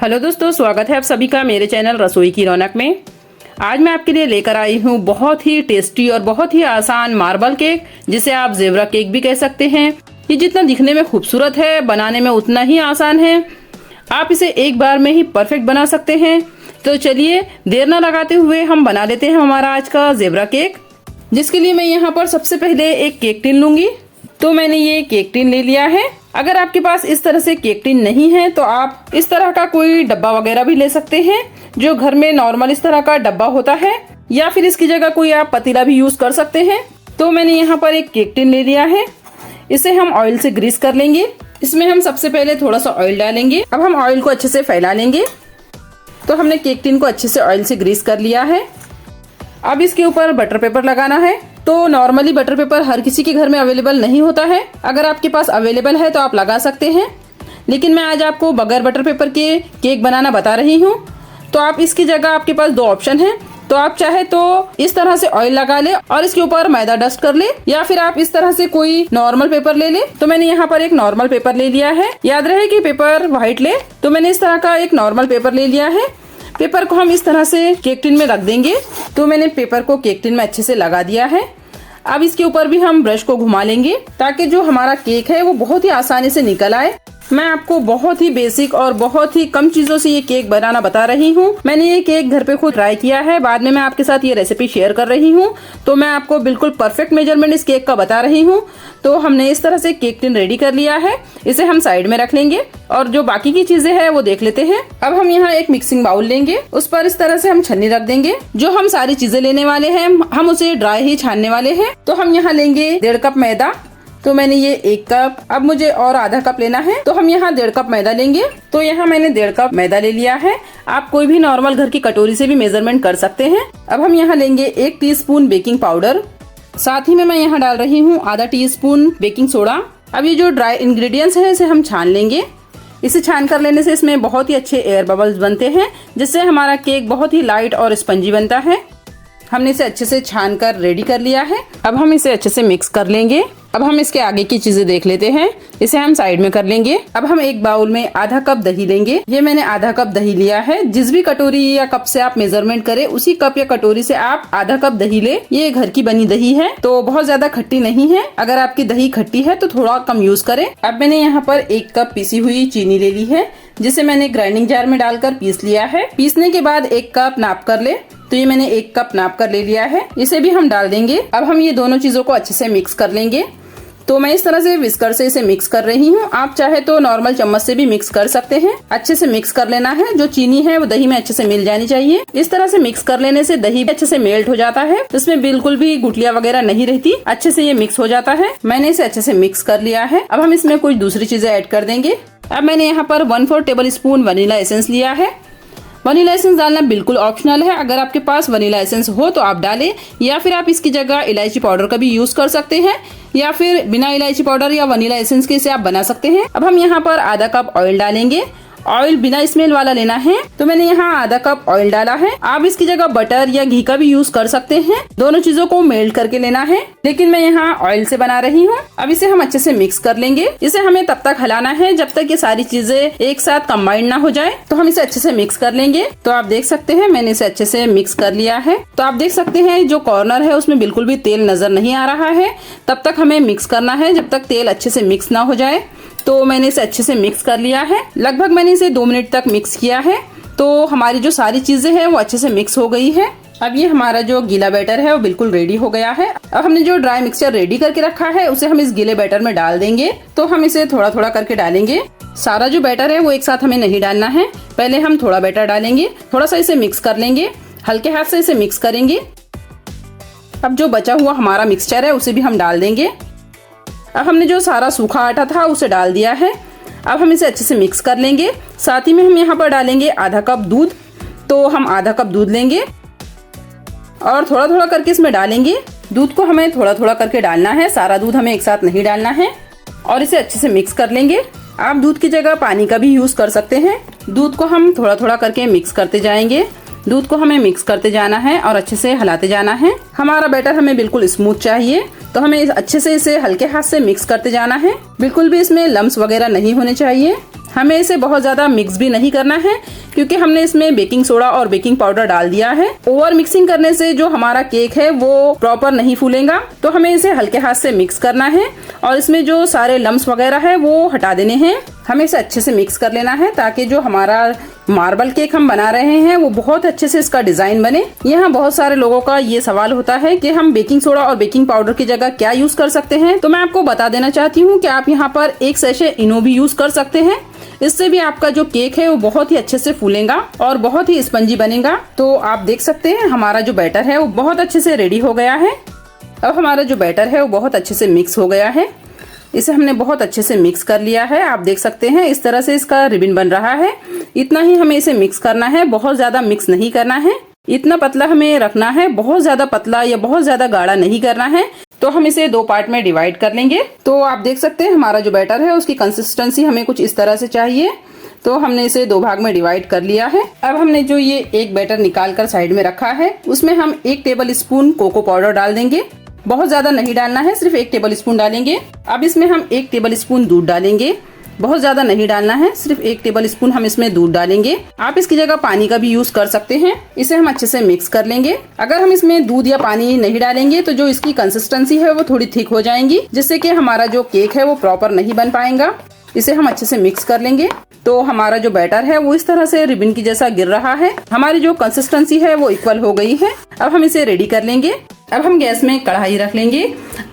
Hello दोस्तों, स्वागत है आप सभी का मेरे चैनल रसोई की रौनक में। आज मैं आपके लिए लेकर आई हूँ बहुत ही टेस्टी और बहुत ही आसान मार्बल केक, जिसे आप ज़ेबरा केक भी कह सकते हैं। ये जितना दिखने में खूबसूरत है, बनाने में उतना ही आसान है। आप इसे एक बार में ही परफेक्ट बना सकते हैं। तो चलिए देर न लगाते हुए हम बना लेते हैं हमारा आज का ज़ेबरा केक, जिसके लिए मैं यहाँ पर सबसे पहले एक केक टिन लूंगी। तो मैंने ये केक टिन ले लिया है। अगर आपके पास इस तरह से केक टिन नहीं है तो आप इस तरह का कोई डब्बा वगैरह भी ले सकते हैं, जो घर में नॉर्मल इस तरह का डब्बा होता है, या फिर इसकी जगह कोई आप पतीला भी यूज कर सकते हैं। तो मैंने यहाँ पर एक केक टिन ले लिया है। इसे हम ऑयल से ग्रीस कर लेंगे। इसमें हम सबसे पहले थोड़ा सा ऑयल डालेंगे। अब हम ऑयल को अच्छे से फैला लेंगे। तो हमने केक टिन को अच्छे से ऑयल से ग्रीस कर लिया है। अब इसके ऊपर बटर पेपर लगाना है। तो नॉर्मली बटर पेपर हर किसी के घर में अवेलेबल नहीं होता है। अगर आपके पास अवेलेबल है तो आप लगा सकते हैं, लेकिन मैं आज आपको बगैर बटर पेपर के केक बनाना बता रही हूँ। तो आप इसकी जगह आपके पास दो ऑप्शन है। तो आप चाहे तो इस तरह से ऑयल लगा ले और इसके ऊपर मैदा डस्ट कर ले, या फिर आप इस तरह से कोई नॉर्मल पेपर ले ले। तो मैंने यहाँ पर एक नॉर्मल पेपर ले लिया है। याद रहे कि पेपर व्हाइट ले। तो मैंने इस तरह का एक नॉर्मल पेपर ले लिया है। पेपर को हम इस तरह से केक टिन में रख देंगे। तो मैंने पेपर को केक टिन में अच्छे से लगा दिया है। अब इसके ऊपर भी हम ब्रश को घुमा लेंगे, ताकि जो हमारा केक है वो बहुत ही आसानी से निकल आए। मैं आपको बहुत ही बेसिक और बहुत ही कम चीजों से ये केक बनाना बता रही हूँ। मैंने ये केक घर पे खुद ट्राई किया है, बाद में मैं आपके साथ ये रेसिपी शेयर कर रही हूँ। तो मैं आपको बिल्कुल परफेक्ट मेजरमेंट इस केक का बता रही हूँ। तो हमने इस तरह से केक टिन रेडी कर लिया है। इसे हम साइड में रख लेंगे और जो बाकी की चीजें हैं वो देख लेते हैं। अब हम यहाँ एक मिक्सिंग बाउल लेंगे, उस पर इस तरह से हम छन्नी रख देंगे। जो हम सारी चीजें लेने वाले हैं, हम उसे ड्राई ही छानने वाले हैं। तो हम यहाँ लेंगे 1.5 कप मैदा। तो मैंने ये 1 कप, अब मुझे और आधा कप लेना है। तो हम यहाँ 1.5 कप मैदा लेंगे। तो यहाँ मैंने 1.5 कप मैदा ले लिया है। आप कोई भी नॉर्मल घर की कटोरी से भी मेजरमेंट कर सकते हैं। अब हम यहाँ लेंगे 1 टीस्पून बेकिंग पाउडर। साथ ही में मैं यहाँ डाल रही हूँ आधा टीस्पून बेकिंग सोडा। अब ये जो ड्राई इंग्रेडिएंट्स है इसे हम छान लेंगे। इसे छान कर लेने से इसमें बहुत ही अच्छे एयर बबल्स बनते हैं, जिससे हमारा केक बहुत ही लाइट और स्पंजी बनता है। हमने इसे अच्छे से छान कर रेडी कर लिया है। अब हम इसे अच्छे से मिक्स कर लेंगे। अब हम इसके आगे की चीजें देख लेते हैं। इसे हम साइड में कर लेंगे। अब हम एक बाउल में आधा कप दही लेंगे। ये मैंने आधा कप दही लिया है। जिस भी कटोरी या कप से आप मेजरमेंट करें, उसी कप या कटोरी से आप आधा कप दही ले। ये घर की बनी दही है, तो बहुत ज्यादा खट्टी नहीं है। अगर आपकी दही खट्टी है तो थोड़ा कम यूज करें। अब मैंने यहाँ पर 1 कप पीसी हुई चीनी ले ली है, जिसे मैंने ग्राइंडिंग जार में डालकर पीस लिया है। पीसने के बाद 1 कप नाप कर ले। तो ये मैंने 1 कप नाप कर ले लिया है। इसे भी हम डाल देंगे। अब हम ये दोनों चीजों को अच्छे से मिक्स कर लेंगे। तो मैं इस तरह से विस्कर से इसे मिक्स कर रही हूँ। आप चाहे तो नॉर्मल चम्मच से भी मिक्स कर सकते हैं। अच्छे से मिक्स कर लेना है। जो चीनी है वो दही में अच्छे से मिल जानी चाहिए। इस तरह से मिक्स कर लेने से दही अच्छे से मेल्ट हो जाता है। इसमें बिल्कुल भी गुठलियाँ वगैरह नहीं रहती, अच्छे से ये मिक्स हो जाता है। मैंने इसे अच्छे से मिक्स कर लिया है। अब हम इसमें कुछ दूसरी चीजें ऐड कर देंगे। अब मैंने यहाँ पर 1/4 टेबल स्पून वनीला एसेंस लिया है। वनीला एसेंस डालना बिल्कुल ऑप्शनल है। अगर आपके पास वनीला एसेंस हो तो आप डालें, या फिर आप इसकी जगह इलायची पाउडर का भी यूज कर सकते हैं, या फिर बिना इलायची पाउडर या वनीला एसेंस के इसे आप बना सकते हैं। अब हम यहाँ पर आधा कप ऑयल डालेंगे। ऑयल बिना स्मेल वाला लेना है। तो मैंने यहाँ आधा कप ऑयल डाला है। आप इसकी जगह बटर या घी का भी यूज कर सकते हैं। दोनों चीजों को मेल्ट करके लेना है, लेकिन मैं यहाँ ऑयल से बना रही हूँ। अब इसे हम अच्छे से मिक्स कर लेंगे। इसे हमें तब तक हिलाना है जब तक ये सारी चीजें एक साथ कंबाइंड ना हो जाए। तो हम इसे अच्छे से मिक्स कर लेंगे। तो आप देख सकते हैं मैंने इसे अच्छे से मिक्स कर लिया है। तो आप देख सकते हैं जो कॉर्नर है उसमें बिल्कुल भी तेल नजर नहीं आ रहा है। तब तक हमें मिक्स करना है जब तक तेल अच्छे से मिक्स ना हो जाए। तो मैंने इसे अच्छे से मिक्स कर लिया है। लगभग मैंने इसे 2 मिनट तक मिक्स किया है। तो हमारी जो सारी चीजें हैं वो अच्छे से मिक्स हो गई है। अब ये हमारा जो गीला बैटर है वो बिल्कुल रेडी हो गया है। अब हमने जो ड्राई मिक्सचर रेडी करके रखा है उसे हम इस गीले बैटर में डाल देंगे। तो हम इसे थोड़ा थोड़ा करके डालेंगे। सारा जो बैटर है वो एक साथ हमें नहीं डालना है। पहले हम थोड़ा बैटर डालेंगे, थोड़ा सा इसे मिक्स कर लेंगे, हल्के हाथ से इसे मिक्स करेंगे। अब जो बचा हुआ हमारा मिक्सचर है उसे भी हम डाल देंगे। अब हमने जो सारा सूखा आटा था उसे डाल दिया है। अब हम इसे अच्छे से मिक्स कर लेंगे। साथ ही में हम यहाँ पर डालेंगे आधा कप दूध। तो हम आधा कप दूध लेंगे और थोड़ा थोड़ा करके इसमें डालेंगे। दूध को हमें थोड़ा थोड़ा करके डालना है, सारा दूध हमें एक साथ नहीं डालना है। और इसे अच्छे से मिक्स कर लेंगे। आप दूध की जगह पानी का भी यूज कर सकते हैं। दूध को हम थोड़ा थोड़ा करके मिक्स करते जाएंगे। दूध को हमें मिक्स करते जाना है और अच्छे से हिलाते जाना है। हमारा बैटर हमें बिल्कुल स्मूथ चाहिए, तो हमें अच्छे से इसे हल्के हाथ से मिक्स करते जाना है। बिल्कुल भी इसमें लम्स वगैरह नहीं होने चाहिए। हमें इसे बहुत ज्यादा मिक्स भी नहीं करना है क्योंकि हमने इसमें बेकिंग सोडा और बेकिंग पाउडर डाल दिया है। ओवर मिक्सिंग करने से जो हमारा केक है वो प्रॉपर नहीं फूलेगा। तो हमें इसे हल्के हाथ से मिक्स करना है और इसमें जो सारे लम्स वगैरह है वो हटा देने हैं। हमें इसे अच्छे से मिक्स कर लेना है ताकि जो हमारा मार्बल केक हम बना रहे हैं वो बहुत अच्छे से इसका डिजाइन बने। यहाँ बहुत सारे लोगों का ये सवाल होता है कि हम बेकिंग सोडा और बेकिंग पाउडर की जगह क्या यूज कर सकते हैं। तो मैं आपको बता देना चाहती हूँ कि आप यहाँ पर 1 सैशे इनो भी यूज कर सकते हैं। इससे भी आपका जो केक है वो बहुत ही अच्छे से फूलेगा और बहुत ही स्पंजी बनेगा। तो आप देख सकते हैं हमारा जो बैटर है वो बहुत अच्छे से रेडी हो गया है। अब हमारा जो बैटर है वो बहुत अच्छे से मिक्स हो गया है। इसे हमने बहुत अच्छे से मिक्स कर लिया है। आप देख सकते हैं इस तरह से इसका रिबन बन रहा है। इतना ही हमें इसे मिक्स करना है, बहुत ज्यादा मिक्स नहीं करना है। इतना पतला हमें रखना है, बहुत ज्यादा पतला या बहुत ज्यादा गाढ़ा नहीं करना है। तो हम इसे 2 पार्ट में डिवाइड कर लेंगे। तो आप देख सकते हैं हमारा जो बैटर है उसकी कंसिस्टेंसी हमें कुछ इस तरह से चाहिए। तो हमने इसे 2 भाग में डिवाइड कर लिया है। अब हमने जो ये एक बैटर निकाल कर साइड में रखा है उसमें हम 1 टेबल स्पून कोको पाउडर डाल देंगे। बहुत ज्यादा नहीं डालना है, सिर्फ 1 टेबल स्पून डालेंगे। अब इसमें हम 1 टेबल स्पून दूध डालेंगे। बहुत ज्यादा नहीं डालना है, सिर्फ 1 टेबल स्पून हम इसमें दूध डालेंगे। आप इसकी जगह पानी का भी यूज कर सकते हैं। इसे हम अच्छे से मिक्स कर लेंगे। अगर हम इसमें दूध या पानी नहीं डालेंगे तो जो इसकी कंसिस्टेंसी है वो थोड़ी थिक हो जाएंगी, जिससे कि हमारा जो केक है वो प्रॉपर नहीं बन पाएगा। इसे हम अच्छे से मिक्स कर लेंगे। तो हमारा जो बैटर है वो इस तरह से रिबन की जैसा गिर रहा है। हमारी जो कंसिस्टेंसी है वो इक्वल हो गई है। अब हम इसे रेडी कर लेंगे। अब हम गैस में कढ़ाई रख लेंगे।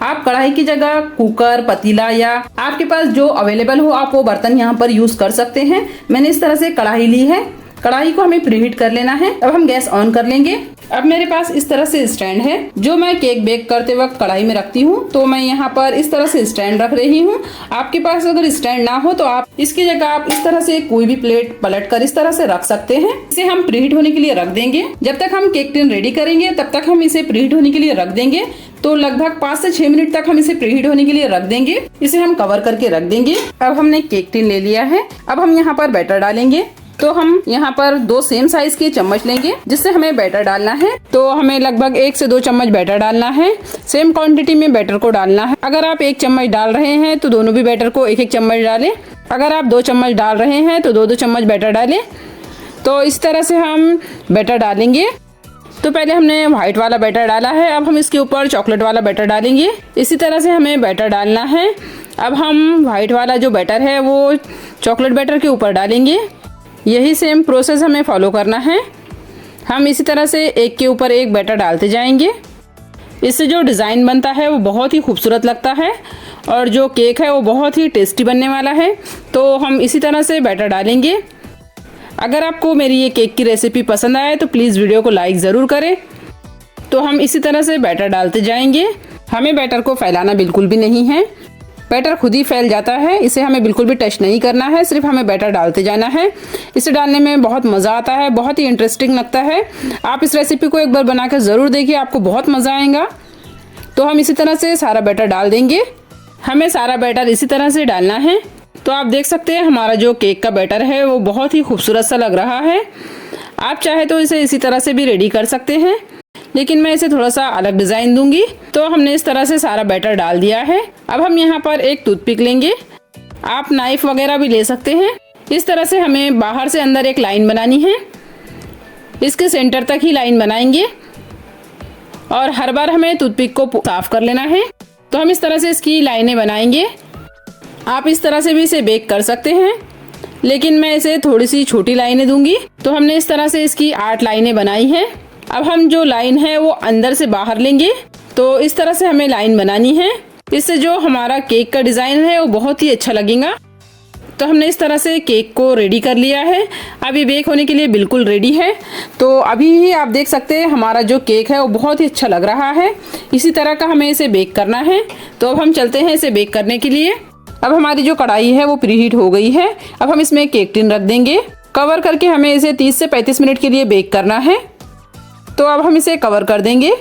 आप कढ़ाई की जगह कुकर, पतीला या आपके पास जो अवेलेबल हो आप वो बर्तन यहाँ पर यूज कर सकते हैं। मैंने इस तरह से कढ़ाई ली है। कढ़ाई को हमें प्रीहीट कर लेना है। अब हम गैस ऑन कर लेंगे। अब मेरे पास इस तरह से स्टैंड है जो मैं केक बेक करते वक्त कढ़ाई में रखती हूँ। तो मैं यहाँ पर इस तरह से स्टैंड रख रही हूँ। आपके पास अगर स्टैंड ना हो तो आप इसकी जगह आप इस तरह से कोई भी प्लेट पलट कर इस तरह से रख सकते हैं। इसे हम प्रीहीट होने के लिए रख देंगे। जब तक हम केक टिन रेडी करेंगे तब तक हम इसे प्रीहीट होने के लिए रख देंगे। तो लगभग 5 से 6 मिनट तक हम इसे प्रीहीट होने के लिए रख देंगे। इसे हम कवर करके रख देंगे। अब हमने केक टिन ले लिया है। अब हम यहाँ पर बैटर डालेंगे। तो हम यहाँ पर 2 सेम साइज के चम्मच लेंगे जिससे हमें बैटर डालना है। तो हमें लगभग 1 से 2 चम्मच बैटर डालना है। सेम क्वांटिटी में बैटर को डालना है। अगर आप 1 चम्मच डाल रहे हैं तो दोनों भी बैटर को 1-1 चम्मच डालें। अगर आप 2 चम्मच डाल रहे हैं तो 2-2 चम्मच बैटर डालें। तो इस तरह से हम बैटर डालेंगे। तो पहले हमने व्हाइट वाला बैटर डाला है। अब हम इसके ऊपर चॉकलेट वाला बैटर डालेंगे। इसी तरह से हमें बैटर डालना है। अब हम व्हाइट वाला जो बैटर है वो चॉकलेट बैटर के ऊपर डालेंगे। यही सेम प्रोसेस हमें फॉलो करना है। हम इसी तरह से एक के ऊपर एक बैटर डालते जाएंगे। इससे जो डिज़ाइन बनता है वो बहुत ही खूबसूरत लगता है और जो केक है वो बहुत ही टेस्टी बनने वाला है। तो हम इसी तरह से बैटर डालेंगे। अगर आपको मेरी ये केक की रेसिपी पसंद आए तो प्लीज़ वीडियो को लाइक ज़रूर करें। तो हम इसी तरह से बैटर डालते जाएंगे। हमें बैटर को फैलाना बिल्कुल भी नहीं है। बैटर खुद ही फैल जाता है। इसे हमें बिल्कुल भी टच नहीं करना है, सिर्फ हमें बैटर डालते जाना है। इसे डालने में बहुत मज़ा आता है, बहुत ही इंटरेस्टिंग लगता है। आप इस रेसिपी को एक बार बनाकर ज़रूर देखिए, आपको बहुत मज़ा आएगा। तो हम इसी तरह से सारा बैटर डाल देंगे। हमें सारा बैटर इसी तरह से डालना है। तो आप देख सकते हैं हमारा जो केक का बैटर है वो बहुत ही खूबसूरत सा लग रहा है। आप चाहे तो इसे इसी तरह से भी रेडी कर सकते हैं, लेकिन मैं इसे थोड़ा सा अलग डिज़ाइन दूंगी। तो हमने इस तरह से सारा बैटर डाल दिया है। अब हम यहाँ पर एक टूथपिक लेंगे। आप नाइफ वगैरह भी ले सकते हैं। इस तरह से हमें बाहर से अंदर एक लाइन बनानी है। इसके सेंटर तक ही लाइन बनाएंगे और हर बार हमें टूथपिक को साफ कर लेना है। तो हम इस तरह से इसकी लाइनें बनाएंगे। आप इस तरह से भी इसे बेक कर सकते हैं, लेकिन मैं इसे थोड़ी सी छोटी लाइनें दूंगी। तो हमने इस तरह से इसकी 8 लाइनें बनाई हैं। अब हम जो लाइन है वो अंदर से बाहर लेंगे। तो इस तरह से हमें लाइन बनानी है। इससे जो हमारा केक का डिज़ाइन है वो बहुत ही अच्छा लगेगा। तो हमने इस तरह से केक को रेडी कर लिया है। अब ये बेक होने के लिए बिल्कुल रेडी है। तो अभी ही आप देख सकते हैं हमारा जो केक है वो बहुत ही अच्छा लग रहा है। इसी तरह का हमें इसे बेक करना है। तो अब हम चलते हैं इसे बेक करने के लिए। अब हमारी जो कढ़ाई है वो प्रीहीट हो गई है। अब हम इसमें केक टिन रख देंगे। कवर करके हमें इसे 30 से 35 मिनट के लिए बेक करना है। तो अब हम इसे कवर कर देंगे।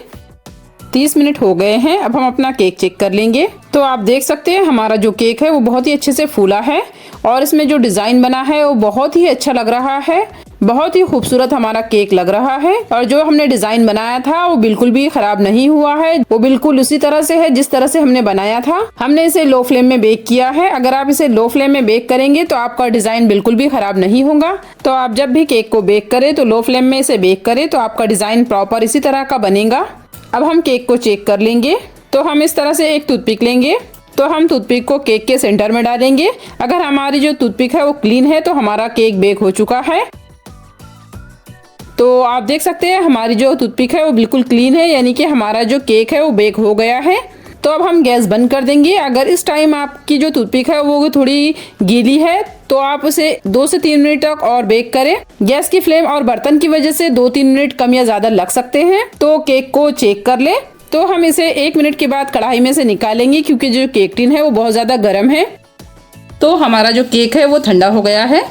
30 मिनट हो गए हैं। अब हम अपना केक चेक कर लेंगे। तो आप देख सकते हैं हमारा जो केक है वो बहुत ही अच्छे से फूला है और इसमें जो डिज़ाइन बना है वो बहुत ही अच्छा लग रहा है। बहुत ही खूबसूरत हमारा केक लग रहा है और जो हमने डिजाइन बनाया था वो बिल्कुल भी खराब नहीं हुआ है, वो बिल्कुल उसी तरह से है जिस तरह से हमने बनाया था। हमने इसे लो फ्लेम में बेक किया है। अगर आप इसे लो फ्लेम में बेक करेंगे तो आपका डिजाइन बिल्कुल भी खराब नहीं होगा। तो आप जब भी केक को बेक करें तो लो फ्लेम में इसे बेक करें तो आपका डिजाइन प्रॉपर इसी तरह का बनेगा। अब हम केक को चेक कर लेंगे। तो हम इस तरह से एक टूथपिक लेंगे, तो हम टूथपिक को केक के सेंटर में डालेंगे। अगर हमारी जो टूथपिक है वो क्लीन है तो हमारा केक बेक हो चुका है। तो आप देख सकते हैं हमारी जो टूथपिक है वो बिल्कुल क्लीन है, यानी कि हमारा जो केक है वो बेक हो गया है। तो अब हम गैस बंद कर देंगे। अगर इस टाइम आपकी जो टूथपिक है वो थोड़ी गीली है तो आप उसे 2 से 3 मिनट तक और बेक करें। गैस की फ्लेम और बर्तन की वजह से 2-3 मिनट कम या ज्यादा लग सकते हैं। तो केक को चेक कर ले। तो हम इसे 1 मिनट के बाद कढ़ाई में से निकालेंगे क्योंकि जो केक टिन है वो बहुत ज्यादा गर्म है। तो हमारा जो केक है वो ठंडा हो गया है।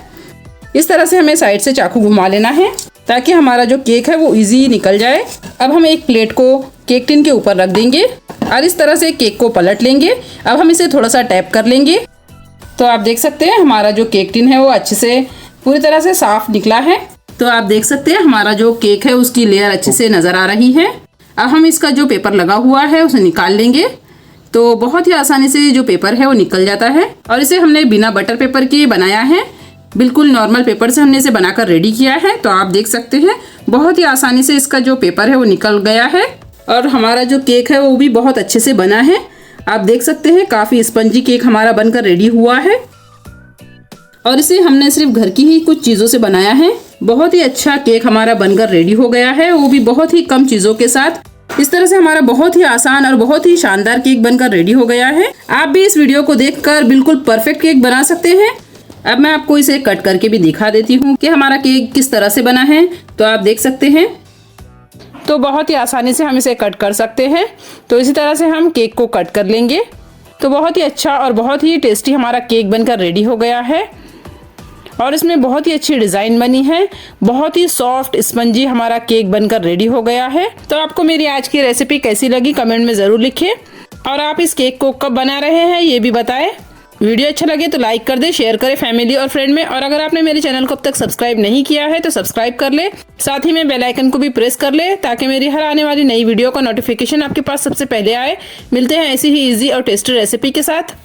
इस तरह से हमें साइड से चाकू घुमा लेना है ताकि हमारा जो केक है वो इजी निकल जाए। अब हम एक प्लेट को केक टिन के ऊपर रख देंगे और इस तरह से केक को पलट लेंगे। अब हम इसे थोड़ा सा टैप कर लेंगे। तो आप देख सकते हैं हमारा जो केक टिन है वो अच्छे से पूरी तरह से साफ निकला है। तो आप देख सकते हैं हमारा जो केक है उसकी लेयर अच्छे से नजर आ रही है। अब हम इसका जो पेपर लगा हुआ है उसे निकाल लेंगे। तो बहुत ही आसानी से जो पेपर है वो निकल जाता है और इसे हमने बिना बटर पेपर के बनाया है, बिल्कुल नॉर्मल पेपर से हमने इसे बनाकर रेडी किया है। तो आप देख सकते हैं बहुत ही आसानी से इसका जो पेपर है वो निकल गया है और हमारा जो केक है वो भी बहुत अच्छे से बना है। आप देख सकते हैं काफी स्पंजी केक हमारा बनकर रेडी हुआ है और इसे हमने सिर्फ घर की ही कुछ चीजों से बनाया है। बहुत ही अच्छा केक हमारा बनकर रेडी हो गया है, वो भी बहुत ही कम चीजों के साथ। इस तरह से हमारा बहुत ही आसान और बहुत ही शानदार केक बनकर रेडी हो गया है। आप भी इस वीडियो को देखकर बिल्कुल परफेक्ट केक बना सकते हैं। अब मैं आपको इसे कट करके भी दिखा देती हूँ कि हमारा केक किस तरह से बना है। तो आप देख सकते हैं तो बहुत ही आसानी से हम इसे कट कर सकते हैं। तो इसी तरह से हम केक को कट कर लेंगे। तो बहुत ही अच्छा और बहुत ही टेस्टी हमारा केक बनकर रेडी हो गया है और इसमें बहुत ही अच्छी डिजाइन बनी है। बहुत ही सॉफ्ट स्पंजी हमारा केक बनकर रेडी हो गया है। तो आपको मेरी आज की रेसिपी कैसी लगी कमेंट में जरूर लिखिए और आप इस केक को कब बना रहे हैं ये भी बताएं। वीडियो अच्छा लगे तो लाइक कर दे, शेयर करें फैमिली और फ्रेंड में। और अगर आपने मेरे चैनल को अब तक सब्सक्राइब नहीं किया है तो सब्सक्राइब कर ले, साथ ही में बेल आइकन को भी प्रेस कर ले ताकि मेरी हर आने वाली नई वीडियो का नोटिफिकेशन आपके पास सबसे पहले आए। मिलते हैं ऐसी ही इजी और टेस्टी रेसिपी के साथ।